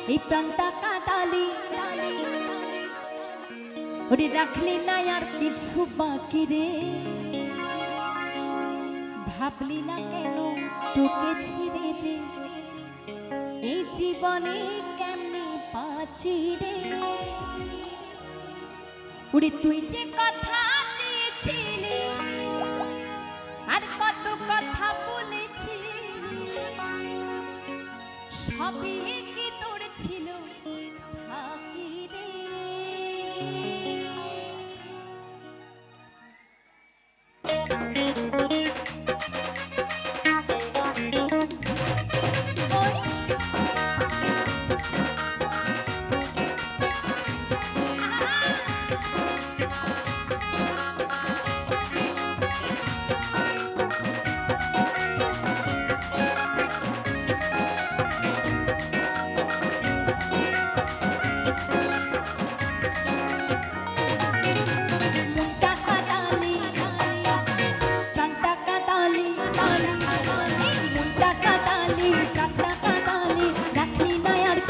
এই প্রাণটা কাঁদালি ওরে রাখলি না আর কিছু বাকি রে ভাবলি না কেন তোকে ছেড়ে যে এই জীবনে কেমনে পাচ্ছি রে ওরে তুই যে কথা দিয়েছিলি আর কত কথা বলেছিলি সবই কি তোর ছিল ফাঁকি রে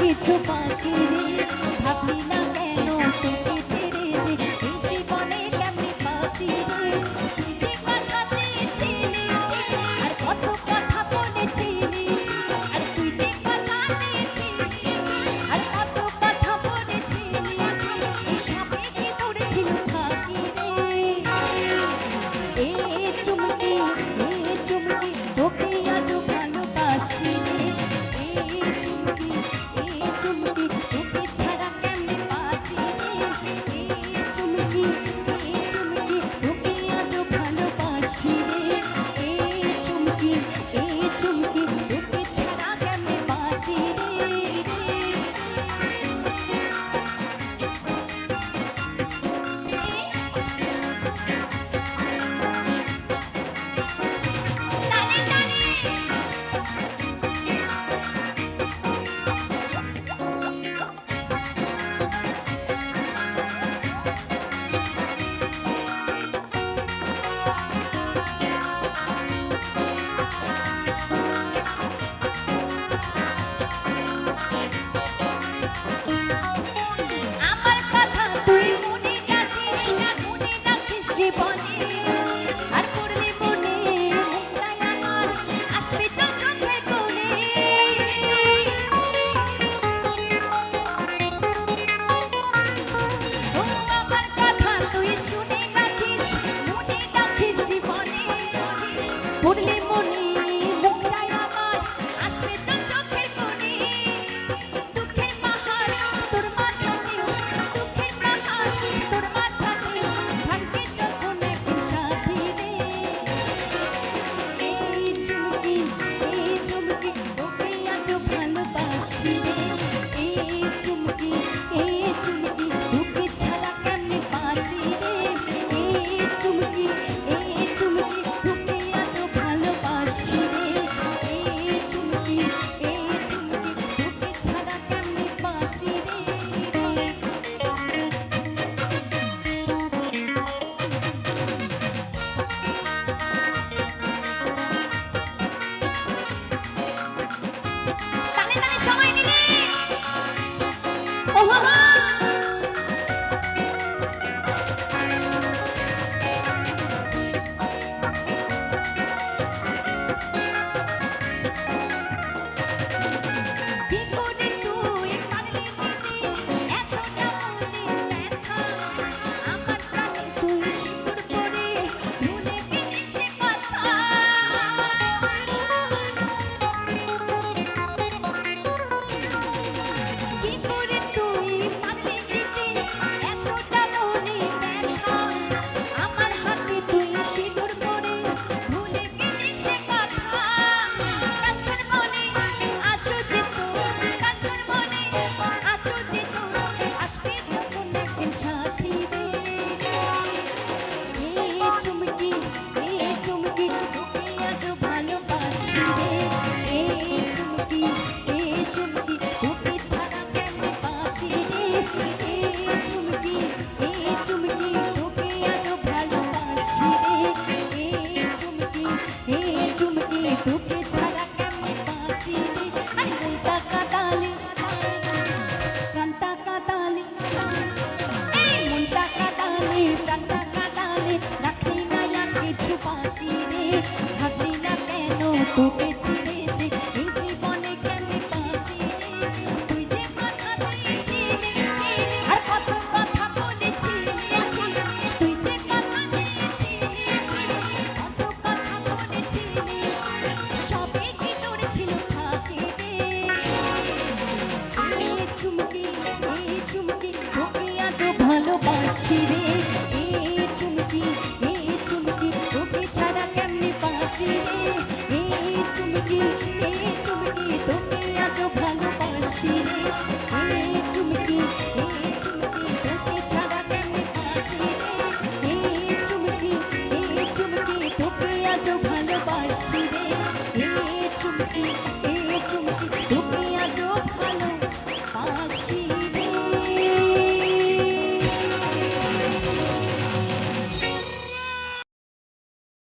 কিছু বাকি রে ভাবলি না কেন তোকে ছেড়ে যে এই জীবনে কেমনে পাচ্ছি রে তুই যে কথা দিয়েছিলি আর কত কথা বলেছিলি আর তুই যে কথা দিয়েছিলি আর কত কথা বলেছিলি এই সবে কি তোর ছিল ফাঁকি রে চুমকি তোকে আজ ভালোবাসি রে চুমকি তোকে ছাড়া কেমনে বাঁচি রে চুমকি তোকে আজ ভালোবাসি রে চুমকি তোকে ছাড়া কেমনে বাঁচি রে জীবনে আর পড়লে মনে মুখটাই আমার আসবে চোখের কোণে ও আমার কথা তুই শুনে রাখিস মনে রাখিস জীবনে পড়লে মনে মুখটাই আমার আসবে চোখের কোণে এ চুমকি তোকে ছাড়া কেমনে বাঁচি রে এ চুমকি তোকে এত ভালোবাসি রে এ চুমকি তোকে এত ভালোবাসি